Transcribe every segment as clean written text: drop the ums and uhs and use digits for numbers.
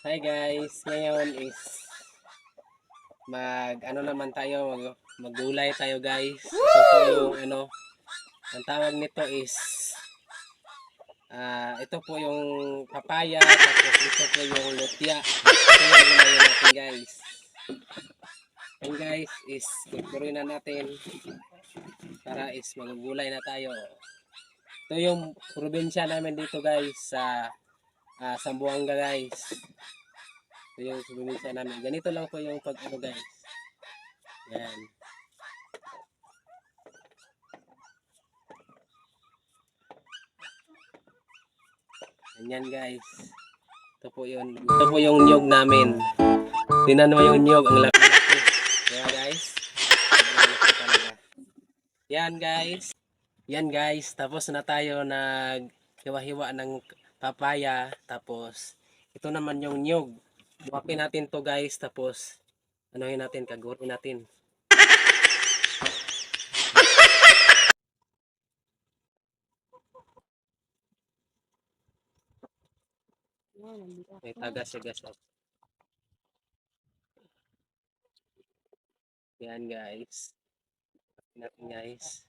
Hi guys, ngayon is ano naman tayo, maggulay tayo guys. Ito po yung ang tawag nito is ito po yung papaya, tapos ito po yung lutya. Ito yung gulay natin guys. And guys is kukurin na natin para is magugulay na tayo. Ito yung probinsya namin dito guys sa Zamboanga guys. Ito yung probinsya namin. Ganito lang po yung pag guys. Yan. Ganyan guys. Ito po yung niyog namin. Tingnan mo yung niyog, ang laki. Kaya guys. Yan guys. Yan guys. Tapos na tayo naghiwa-hiwa ng papaya. Tapos ito naman yung niyog. Buhakin natin to guys. Tapos anuhin natin, kagurin natin. May tagas-gas. Yan guys. Natin guys.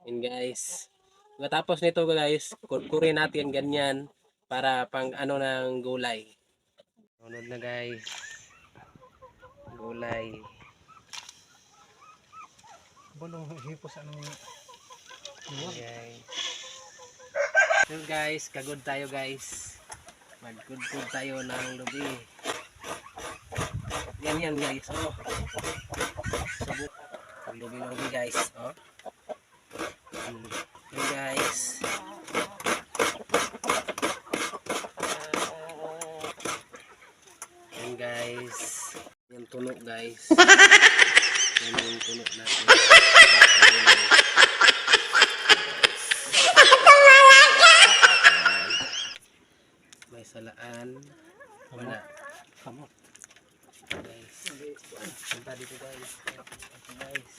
Yan guys. Matapos nito guys, kurkurin natin ganyan para pang ng gulay. Sunod na guys. Gulay. Bulong hipos anong Okay. So guys, kagod tayo guys. Magkudkod tayo ng lubi. Yan guys. Oh. Sabuk. Lubi guys. Oh. Yan guys. Yan guys. Yan tunog guys. Yan yung tunog natin. May salaan. Wala. kamot. Guys. Punta dito guys. Ito guys.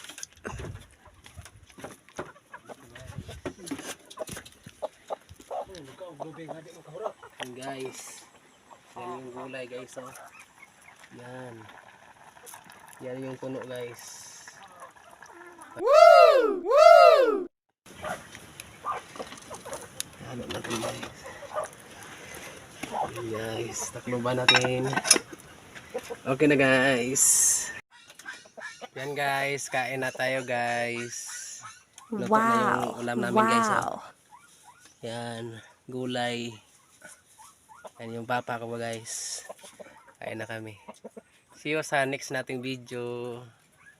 Yan guys. Yan yung gulay guys. Oh. Yan. Yan yung puno guys. Woo! Woo! Ano natin guys. Yan guys. Takluban natin. Okay na guys. Yan guys. Kain na tayo guys. Luto na yung ulam namin guys. Oh. Yan. Gulay. Yan yung papa ko guys. Kain na kami. See you sa next nating video.